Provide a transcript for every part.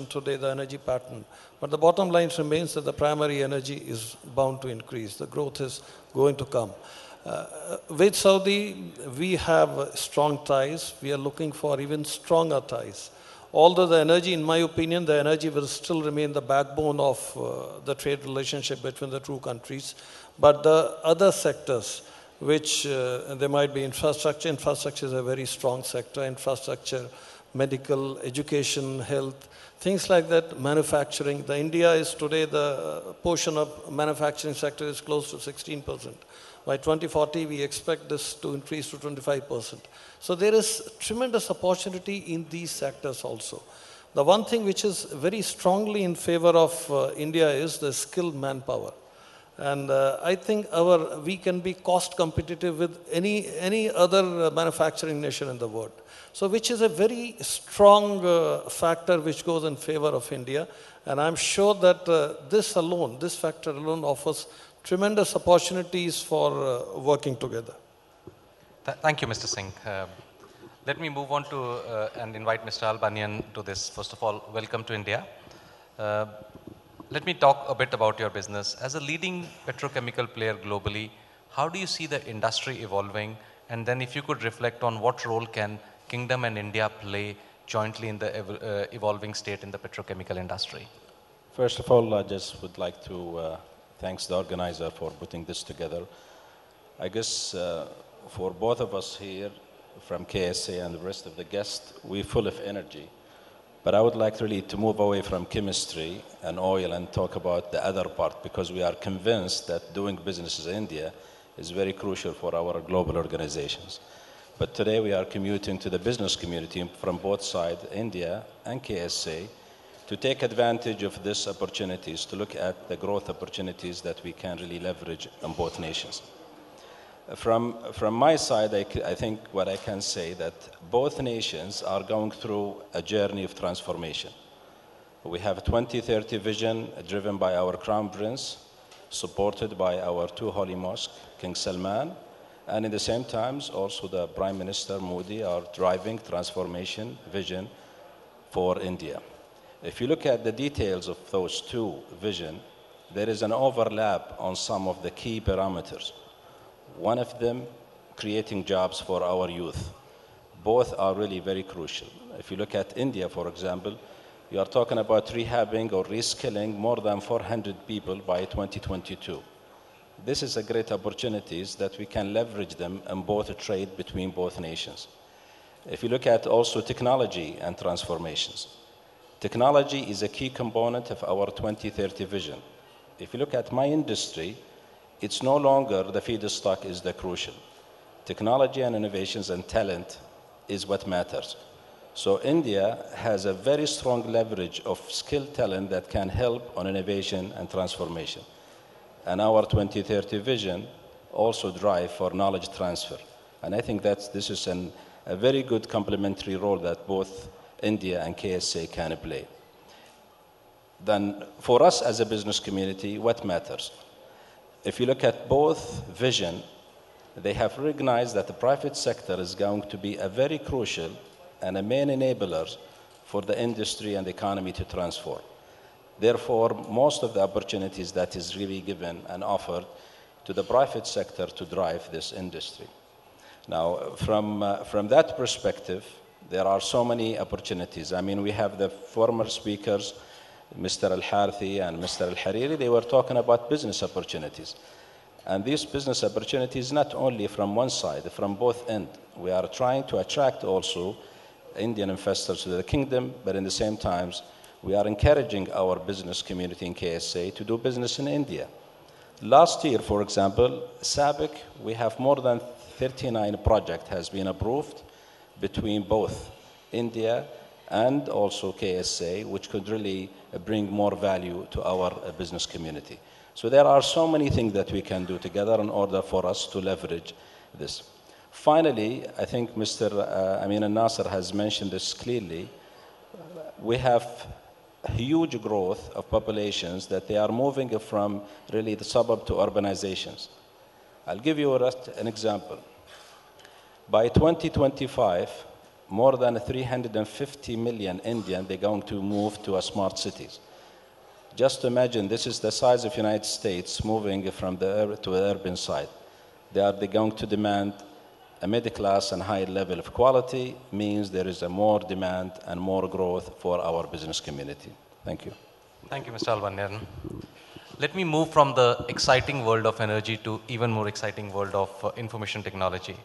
today the energy pattern. But the bottom line remains that the primary energy is bound to increase. The growth is going to come. With Saudi, we have strong ties. We are looking for even stronger ties. Although the energy, in my opinion, the energy will still remain the backbone of the trade relationship between the two countries. But the other sectors, which there might be infrastructure. Infrastructure is a very strong sector. Infrastructure, medical, education, health, things like that, manufacturing. The India is today, the portion of manufacturing sector is close to 16%. By 2040, we expect this to increase to 25%. So there is tremendous opportunity in these sectors also. The one thing which is very strongly in favor of India is the skilled manpower. And I think we can be cost competitive with any other manufacturing nation in the world. So which is a very strong factor which goes in favor of India. And I'm sure that this factor alone offers tremendous opportunities for working together. Thank you, Mr. Singh. Let me move on to and invite Mr. Albanian to this. First of all, welcome to India. Let me talk a bit about your business. As a leading petrochemical player globally, how do you see the industry evolving? And then if you could reflect on what role can Kingdom and India play jointly in the evolving state in the petrochemical industry? First of all, I just would like to thank the organizer for putting this together. I guess for both of us here from KSA and the rest of the guests, we're full of energy. But I would like really to move away from chemistry and oil and talk about the other part, because we are convinced that doing business in India is very crucial for our global organizations. But today we are commuting to the business community from both sides, India and KSA, to take advantage of these opportunities, to look at the growth opportunities that we can really leverage on both nations. From my side, I think what I can say that both nations are going through a journey of transformation. We have a 2030 vision driven by our Crown Prince, supported by our two holy mosques, King Salman, and in the same times also the Prime Minister Modi are driving transformation vision for India. If you look at the details of those two visions, there is an overlap on some of the key parameters. One of them, creating jobs for our youth. Both are really very crucial. If you look at India, for example, you are talking about rehabbing or reskilling more than 400 people by 2022. This is a great opportunities that we can leverage them in both trade between both nations. If you look at also technology and transformations, technology is a key component of our 2030 vision. If you look at my industry, it's no longer the feedstock is the crucial. Technology and innovations and talent is what matters. So India has a very strong leverage of skilled talent that can help on innovation and transformation. And our 2030 vision also drive for knowledge transfer. And I think this is a very good complementary role that both India and KSA can play. Then for us as a business community, what matters? If you look at both vision, they have recognized that the private sector is going to be a very crucial and a main enabler for the industry and the economy to transform. Therefore, most of the opportunities that is really given and offered to the private sector to drive this industry. Now, from that perspective, there are so many opportunities. I mean, we have the former speakers, Mr. Al-Harthi and Mr. Al-Hariri, they were talking about business opportunities. And these business opportunities, not only from one side, from both ends. We are trying to attract also Indian investors to the kingdom, but in the same times, we are encouraging our business community in KSA to do business in India. Last year, for example, SABIC, we have more than 39 projects has been approved between both India and also KSA, which could really bring more value to our business community. So there are so many things that we can do together in order for us to leverage this. Finally, I think Mr. Amin al-Nasser has mentioned this clearly. We have huge growth of populations that they are moving from really the suburb to urbanizations. I'll give you an example. By 2025, more than 350 million Indians, they're going to move to smart cities. Just imagine, this is the size of United States moving from to the urban side. They're going to demand a middle class and high level of quality, means there is a more demand and more growth for our business community. Thank you. Thank you, Mr. Albanyan. Let me move from the exciting world of energy to even more exciting world of information technology.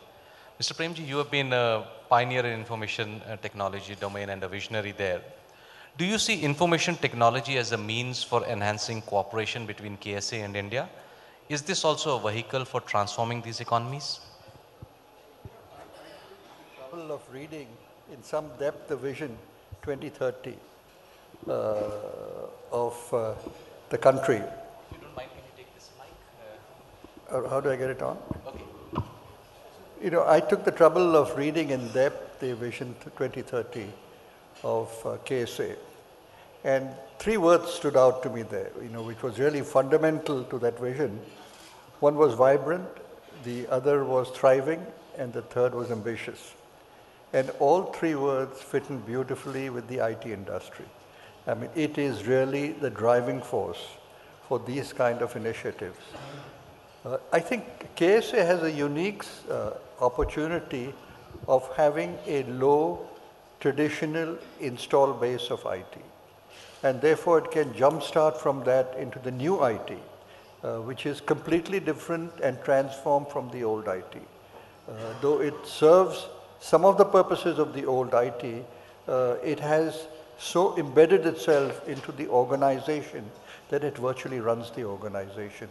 Mr. Premji, you have been a pioneer in information technology domain and a visionary there. Do you see information technology as a means for enhancing cooperation between KSA and India? Is this also a vehicle for transforming these economies? Of reading in some depth the vision 2030 of the country. If you don't mind, can you take this mic? How do I get it on? Okay. You know, I took the trouble of reading in depth the vision 2030 of KSA, and three words stood out to me there, you know, which was really fundamental to that vision. One was vibrant, the other was thriving, and the third was ambitious. And all three words fit in beautifully with the IT industry. I mean, it is really the driving force for these kind of initiatives. I think KSA has a unique opportunity of having a low traditional install base of IT. And therefore, it can jumpstart from that into the new IT, which is completely different and transformed from the old IT. Though it serves some of the purposes of the old IT, it has so embedded itself into the organization that it virtually runs the organization.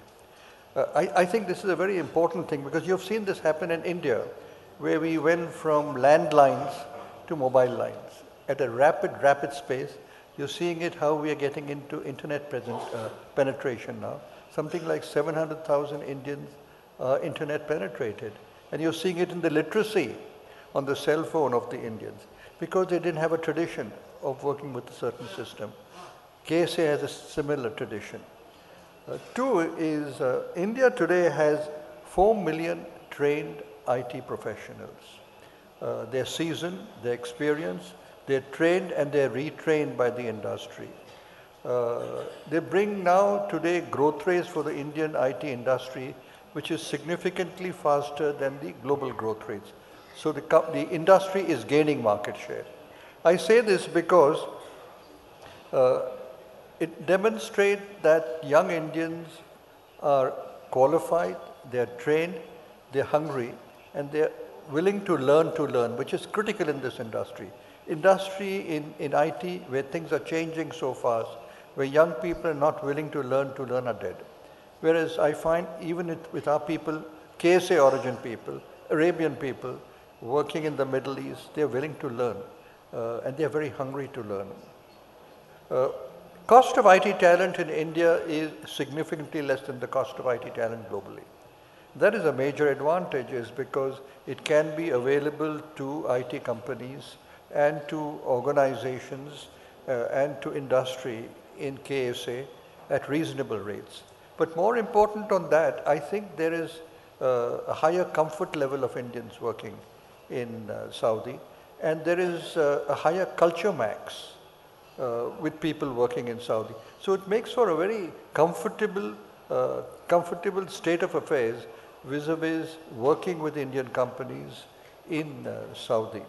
I think this is a very important thing because you've seen this happen in India, where we went from landlines to mobile lines. At a rapid space, you're seeing it how we are getting into internet penetration now. Something like 700,000 Indians are internet penetrated. And you're seeing it in the literacy on the cell phone of the Indians, because they didn't have a tradition of working with a certain system. KSA has a similar tradition. Two is India today has 4 million trained IT professionals. They're seasoned, they're experienced, they're trained and they're retrained by the industry. They bring now today growth rates for the Indian IT industry, which is significantly faster than the global growth rates. So the industry is gaining market share. I say this because it demonstrates that young Indians are qualified, they're trained, they're hungry, and they're willing to learn, which is critical in this industry. Industry in IT, where things are changing so fast, where young people are not willing to learn are dead. Whereas I find even with our people, KSA origin people, Arabian people, working in the Middle East, they're willing to learn, and they're very hungry to learn. Cost of IT talent in India is significantly less than the cost of IT talent globally. That is a major advantage, is because it can be available to IT companies and to organizations and to industry in KSA at reasonable rates. But more important on that, I think there is a higher comfort level of Indians working in Saudi, and there is a higher culture max with people working in Saudi. So it makes for a very comfortable state of affairs vis-a-vis working with Indian companies in Saudi.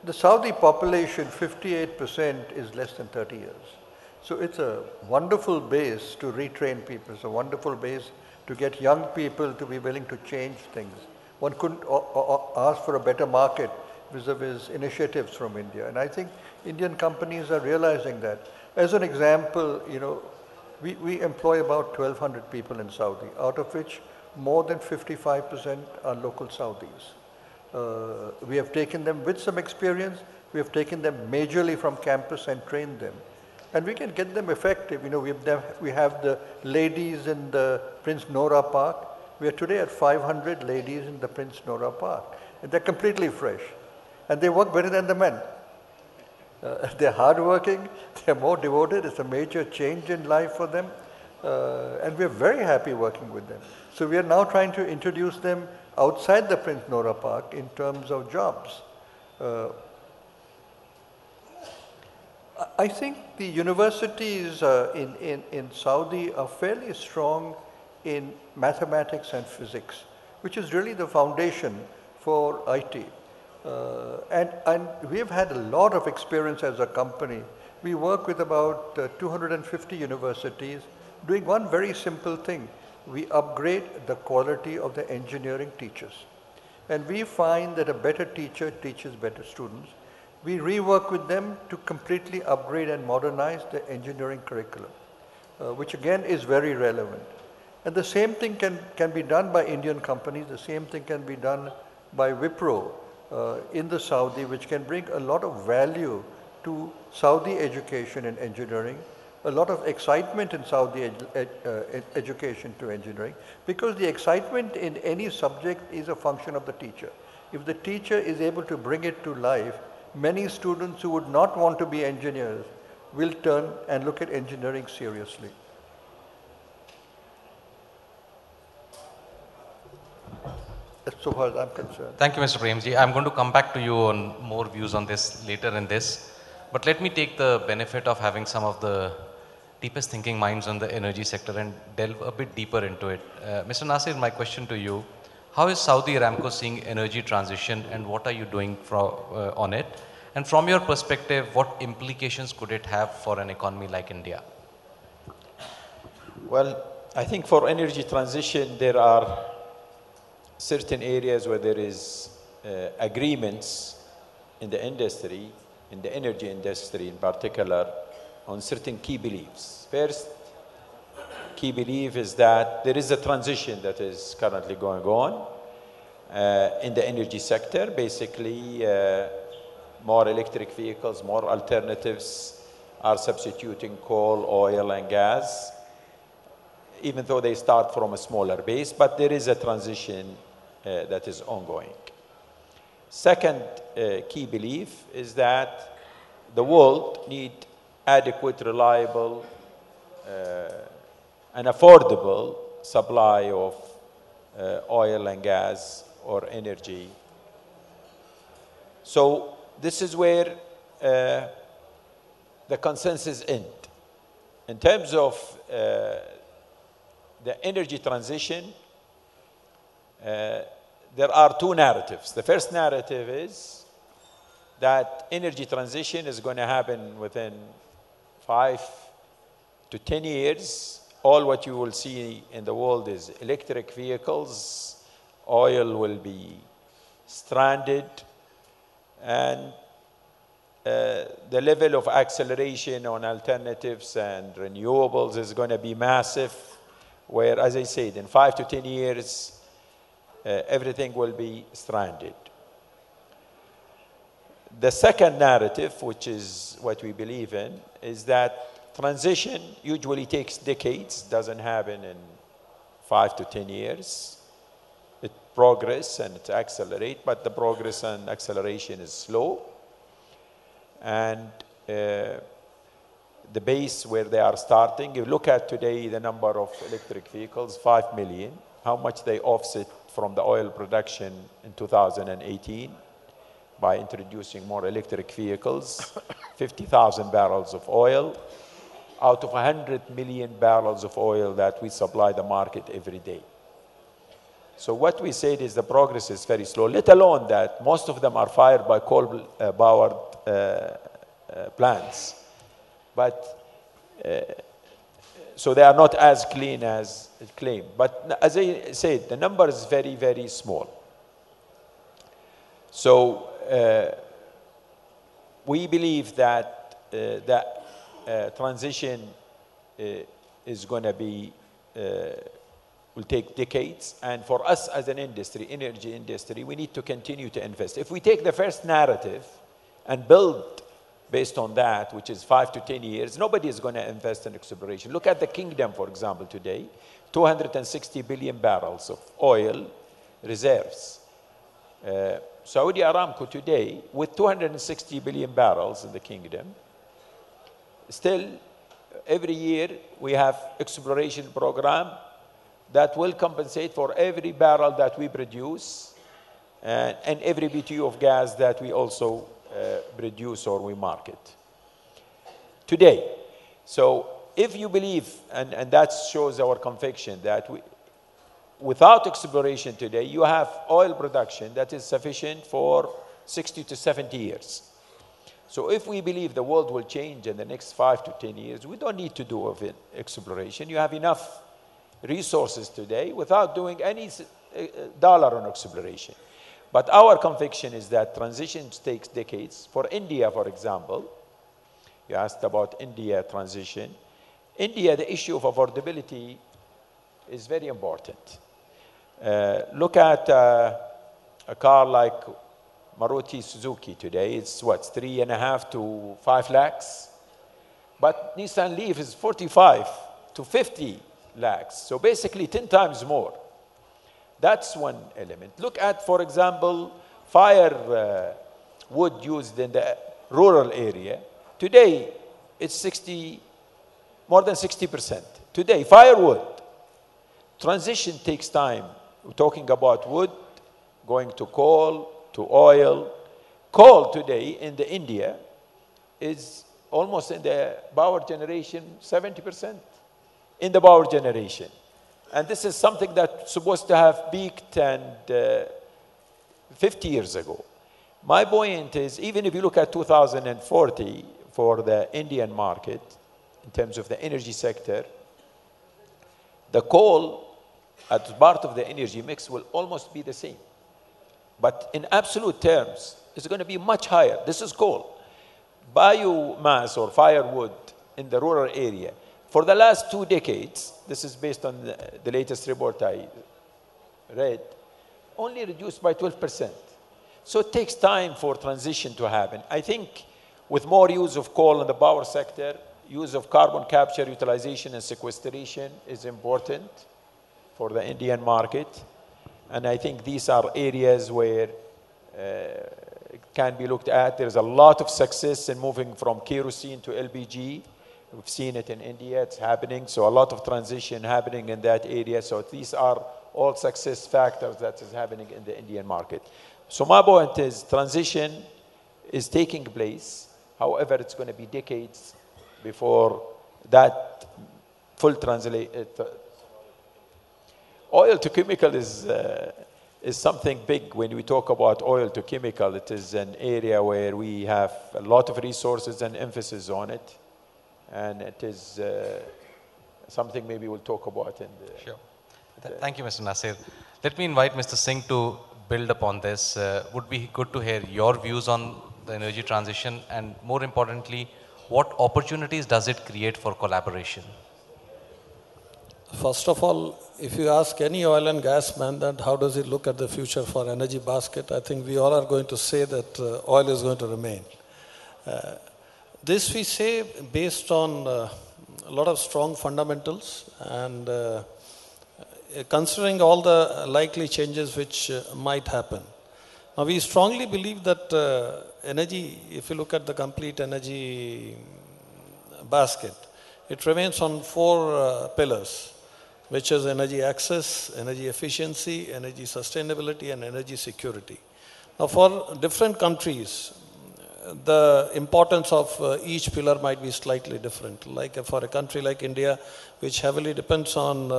The Saudi population, 58%, is less than 30 years. So it's a wonderful base to retrain people. It's a wonderful base to get young people to be willing to change things. One couldn't ask for a better market vis-a-vis initiatives from India. And I think Indian companies are realizing that. As an example, you know, we employ about 1,200 people in Saudi, out of which more than 55% are local Saudis. We have taken them with some experience. We have taken them majorly from campus and trained them. And we can get them effective. You know, we have the ladies in the Prince Nora Park. We are today at 500 ladies in the Prince Nora Park. And they're completely fresh. And they work better than the men. They're hardworking, they're more devoted. It's a major change in life for them. And we're very happy working with them. So we are now trying to introduce them outside the Prince Nora Park in terms of jobs. I think the universities in Saudi are fairly strong in mathematics and physics, which is really the foundation for IT. And we've had a lot of experience as a company. We work with about 250 universities doing one very simple thing. We upgrade the quality of the engineering teachers. And we find that a better teacher teaches better students. We rework with them to completely upgrade and modernize the engineering curriculum, which again is very relevant. And the same thing can be done by Indian companies, the same thing can be done by Wipro in the Saudi, which can bring a lot of value to Saudi education and engineering, a lot of excitement in Saudi education to engineering, because the excitement in any subject is a function of the teacher. If the teacher is able to bring it to life, many students who would not want to be engineers will turn and look at engineering seriously. As so far as I'm concerned. Thank you, Mr. Premji. I'm going to come back to you on more views on this later in this. But let me take the benefit of having some of the deepest thinking minds on the energy sector and delve a bit deeper into it. Mr. Nasir, my question to you, how is Saudi Aramco seeing energy transition and what are you doing on it? And from your perspective, what implications could it have for an economy like India? Well, I think for energy transition, there are certain areas where there is agreements in the industry, in the energy industry in particular, on certain key beliefs. First key belief is that there is a transition that is currently going on in the energy sector. Basically, more electric vehicles, more alternatives are substituting coal, oil, and gas, even though they start from a smaller base, but there is a transition that is ongoing. Second key belief is that the world needs adequate, reliable, and affordable supply of oil and gas or energy. So this is where the consensus ends. In terms of the energy transition, there are two narratives. The first narrative is that energy transition is going to happen within 5 to 10 years. All what you will see in the world is electric vehicles, oil will be stranded, and the level of acceleration on alternatives and renewables is going to be massive, where, as I said, in 5 to 10 years, everything will be stranded. The second narrative, which is what we believe in, is that transition usually takes decades, doesn't happen in 5 to 10 years. It progresses and it accelerates, but the progress and acceleration is slow. And the base where they are starting, you look at today the number of electric vehicles, 5 million, how much they offset from the oil production in 2018 by introducing more electric vehicles, 50,000 barrels of oil, out of 100 million barrels of oil that we supply the market every day. So what we said is the progress is very slow, let alone that most of them are fired by coal-powered plants. But so they are not as clean as claimed. But as I said, the number is very, very small. So we believe that that transition is going to be, will take decades. And for us as an industry, energy industry, we need to continue to invest. If we take the first narrative and build based on that, which is 5 to 10 years, nobody is going to invest in exploration. Look at the kingdom, for example, today, 260 billion barrels of oil reserves. Saudi Aramco today, with 260 billion barrels in the kingdom, still every year we have exploration program that will compensate for every barrel that we produce and every BTU of gas that we also produce or we market today. So if you believe, and that shows our conviction that without exploration today, you have oil production that is sufficient for 60 to 70 years. So if we believe the world will change in the next 5 to 10 years, we don't need to do exploration. You have enough resources today without doing any dollar on exploration. But our conviction is that transition takes decades. For India, for example, you asked about India transition. India, the issue of affordability is very important. Look at a car like Maruti Suzuki today. It's what, 3.5 to 5 lakhs? But Nissan Leaf is 45 to 50 lakhs. So basically 10 times more. That's one element. Look at, for example, firewood used in the rural area. Today, it's more than 60%. Today, firewood. Transition takes time. We're talking about wood, going to coal, to oil. Coal today in India is almost in the power generation, 70% in the power generation. And this is something that's supposed to have peaked 50 years ago. My point is, even if you look at 2040 for the Indian market, in terms of the energy sector, the coal as part of the energy mix will almost be the same. But in absolute terms, it's going to be much higher. This is coal. Biomass or firewood in the rural area, for the last 2 decades, this is based on the latest report I read, only reduced by 12%. So it takes time for transition to happen. I think with more use of coal in the power sector, use of carbon capture, utilization, and sequestration is important for the Indian market. And I think these are areas where it can be looked at. There's a lot of success in moving from kerosene to LPG. We've seen it in India, it's happening. So a lot of transition happening in that area. So these are all success factors that is happening in the Indian market. So my point is transition is taking place. However, it's going to be decades before that full oil to chemical is something big. When we talk about oil to chemical, it is an area where we have a lot of resources and emphasis on it. And it is something maybe we'll talk about in the... Sure. Thank you, Mr. Nasir. Let me invite Mr. Singh to build upon this. Would be good to hear your views on the energy transition, and more importantly, what opportunities does it create for collaboration? First of all, if you ask any oil and gas man that how does he look at the future for energy basket, I think we all are going to say that oil is going to remain. This we say based on a lot of strong fundamentals and considering all the likely changes which might happen. Now we strongly believe that energy, if you look at the complete energy basket, it remains on 4 pillars, which is energy access, energy efficiency, energy sustainability, and energy security. Now for different countries, the importance of each pillar might be slightly different. Like for a country like India, which heavily depends on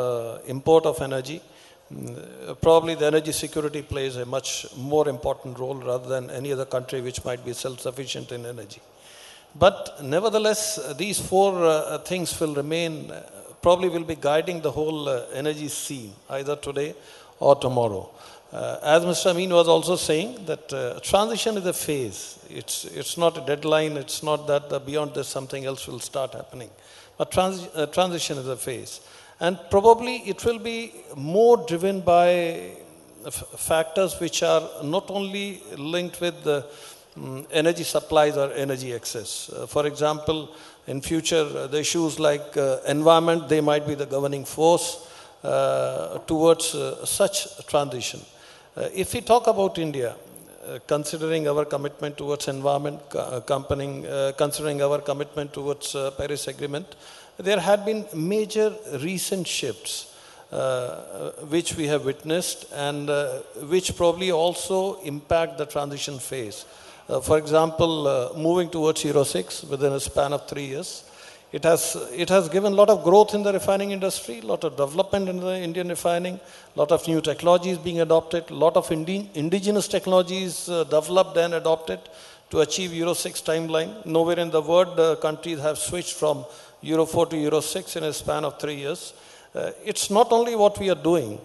import of energy, probably the energy security plays a much more important role rather than any other country which might be self-sufficient in energy. But nevertheless, these 4 things will remain, probably will be guiding the whole energy scene, either today or tomorrow. As Mr. Amin was also saying, that transition is a phase. It's not a deadline. It's not that beyond this something else will start happening. But transition is a phase. And probably it will be more driven by factors which are not only linked with the energy supplies or energy access. For example, in future, the issues like environment, they might be the governing force towards such transition. If we talk about India, considering our commitment towards environment, considering our commitment towards Paris Agreement, there had been major recent shifts. which we have witnessed and which probably also impact the transition phase. For example, moving towards Euro 6 within a span of 3 years, it has given a lot of growth in the refining industry, a lot of development in the Indian refining, a lot of new technologies being adopted, a lot of indigenous technologies developed and adopted to achieve Euro 6 timeline. Nowhere in the world countries have switched from Euro 4 to Euro 6 in a span of 3 years. It's not only what we are doing,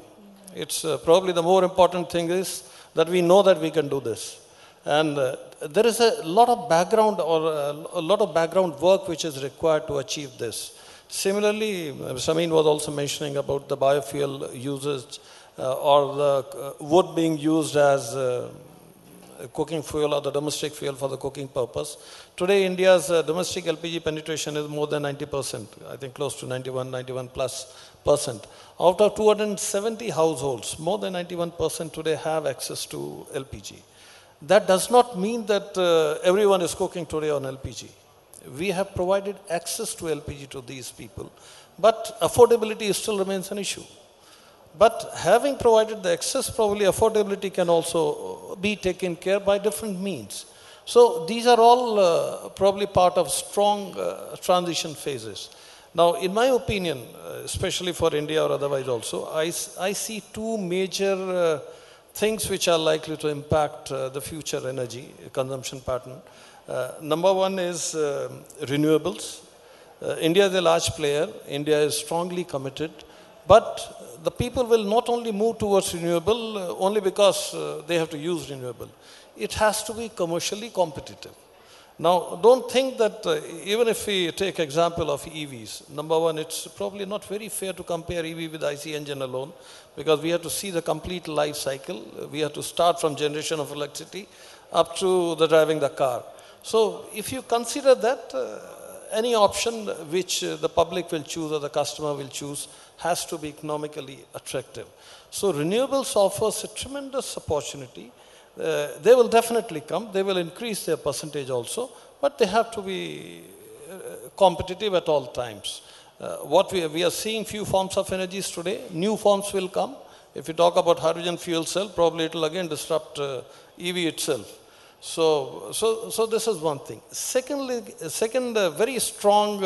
it's probably the more important thing is that we know that we can do this. And there is a lot of background or a lot of background work which is required to achieve this. Similarly, Samin was also mentioning about the biofuel usage or the wood being used as cooking fuel or the domestic fuel for the cooking purpose. Today, India's domestic LPG penetration is more than 90%, I think close to 91 plus percent. Out of 270 households, more than 91% today have access to LPG. That does not mean that everyone is cooking today on LPG. We have provided access to LPG to these people, but affordability still remains an issue. But having provided the access, probably affordability can also be taken care by different means. So these are all probably part of strong transition phases. Now, in my opinion, especially for India or otherwise also, I see two major things which are likely to impact the future energy consumption pattern. Number one is renewables. India is a large player. India is strongly committed. But the people will not only move towards renewable only because they have to use renewable. It has to be commercially competitive. Now, don't think that even if we take example of EVs, number one, it's probably not very fair to compare EV with IC engine alone because we have to see the complete life cycle. We have to start from generation of electricity up to the driving the car. So if you consider that, any option which the public will choose or the customer will choose has to be economically attractive. So renewables offers a tremendous opportunity. They will definitely come. They will increase their percentage also, but they have to be competitive at all times. What we are seeing few forms of energies today. New forms will come. If you talk about hydrogen fuel cell, probably it will again disrupt EV itself. So this is one thing. Second very strong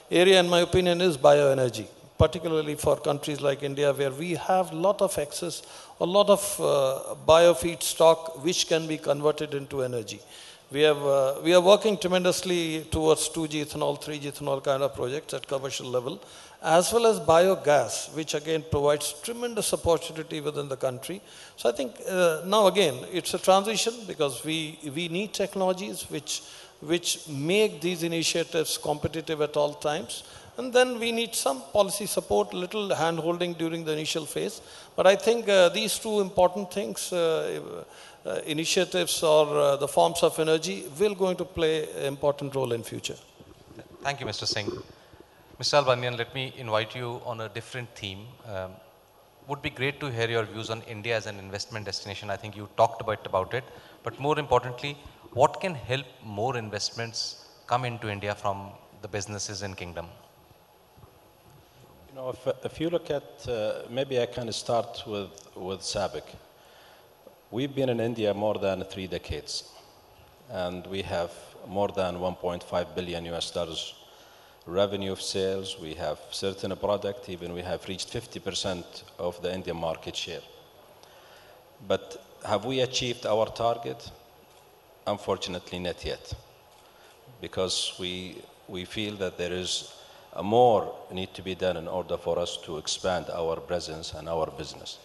area in my opinion is bioenergy, particularly for countries like India where we have a lot of access, a lot of biofeedstock which can be converted into energy. We are working tremendously towards 2G ethanol, 3G ethanol kind of projects at commercial level, as well as biogas, which again provides tremendous opportunity within the country. So I think now again, it's a transition because we need technologies which make these initiatives competitive at all times. And then we need some policy support, little hand-holding during the initial phase. But I think these two important things, initiatives or the forms of energy, will going to play an important role in future. Thank you, Mr. Singh. Mr. Albanian, let me invite you on a different theme. Would be great to hear your views on India as an investment destination. I think you talked about it. But more importantly, what can help more investments come into India from the businesses in Kingdom? You know, if you look at, maybe I can start with SABIC. We've been in India more than 3 decades, and we have more than 1.5 billion US dollars revenue of sales. We have certain product, even we have reached 50% of the Indian market share. But have we achieved our target? Unfortunately, not yet, because we feel that there is more need to be done in order for us to expand our presence and our business.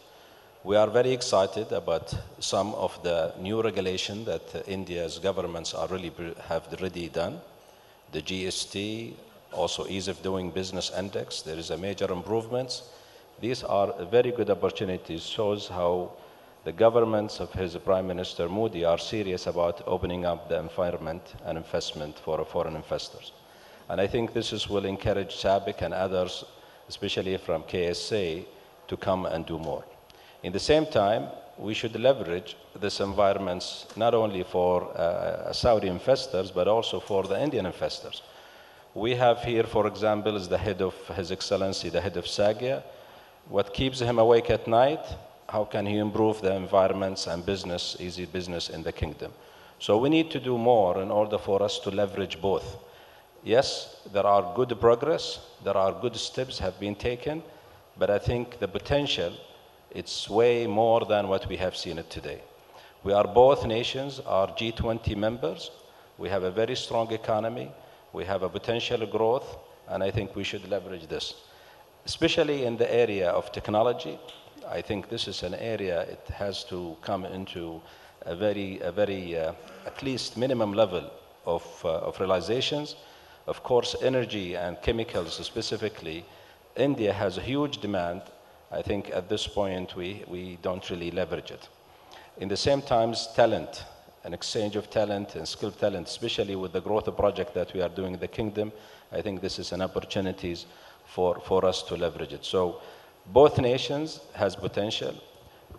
We are very excited about some of the new regulation that India's governments have already done. The GST, also ease of doing business index, there is a major improvements. These are very good opportunities, shows how the governments of his Prime Minister Modi are serious about opening up the environment and investment for foreign investors. And I think this will encourage SABIC and others, especially from KSA, to come and do more. In the same time, we should leverage this environments not only for Saudi investors, but also for the Indian investors. We have here, for example, is the head of His Excellency, the head of SAGIA, What keeps him awake at night? How can he improve the environments and business, easy business in the kingdom? So we need to do more in order for us to leverage both. Yes, there are good progress, there are good steps have been taken, but I think the potential, it's way more than what we have seen it today. We are both nations, are G20 members. We have a very strong economy. We have a potential growth, and I think we should leverage this. Especially in the area of technology, I think this is an area it has to come into a very at least minimum level of realizations. Of course, energy and chemicals specifically, India has a huge demand. I think at this point we don't really leverage it. In the same times, talent, an exchange of talent and skilled talent, especially with the growth project that we are doing in the kingdom, I think this is an opportunity for us to leverage it. So both nations has potential,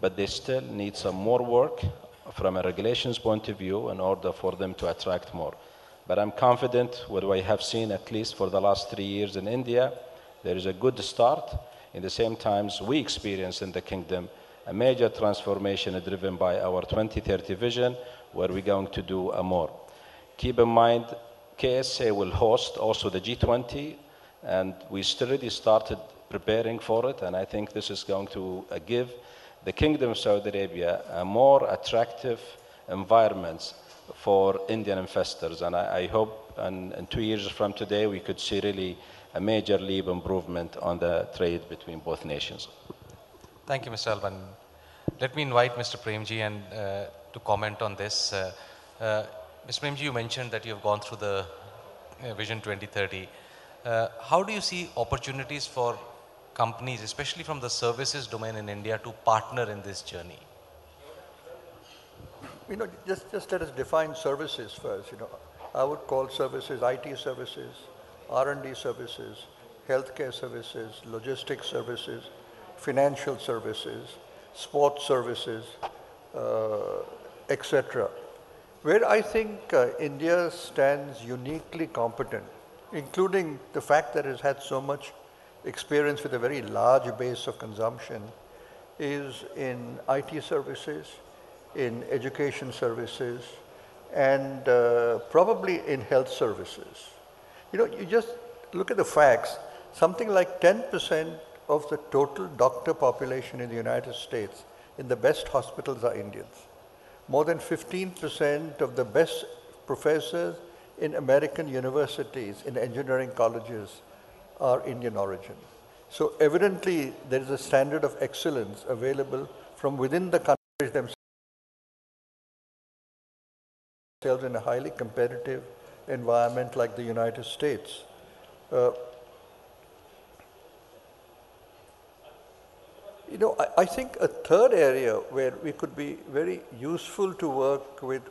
but they still need some more work from a regulations point of view in order for them to attract more. But I'm confident what I have seen, at least for the last 3 years in India, there is a good start. In the same times, we experience in the kingdom a major transformation driven by our 2030 vision, where we're going to do more. Keep in mind, KSA will host also the G20, and we already started preparing for it, and I think this is going to give the Kingdom of Saudi Arabia a more attractive environment for Indian investors. And I hope in 2 years from today, we could see really a major leap improvement on the trade between both nations. Thank you, Mr. Alban. Let me invite Mr. Premji and to comment on this. Mr. Premji, you mentioned that you have gone through the Vision 2030. How do you see opportunities for companies, especially from the services domain in India, to partner in this journey? Just let us define services first. I would call services IT services, R&D services, healthcare services, logistics services, financial services, sports services, etc. Where I think India stands uniquely competent, including the fact that it has had so much experience with a very large base of consumption, is in IT services, in education services, and probably in health services. You just look at the facts. Something like 10% of the total doctor population in the United States in the best hospitals are Indians. More than 15% of the best professors in American universities, in engineering colleges, are Indian origin. So evidently, there is a standard of excellence available from within the countries themselves in a highly competitive environment like the United States. I think a third area where we could be very useful to work with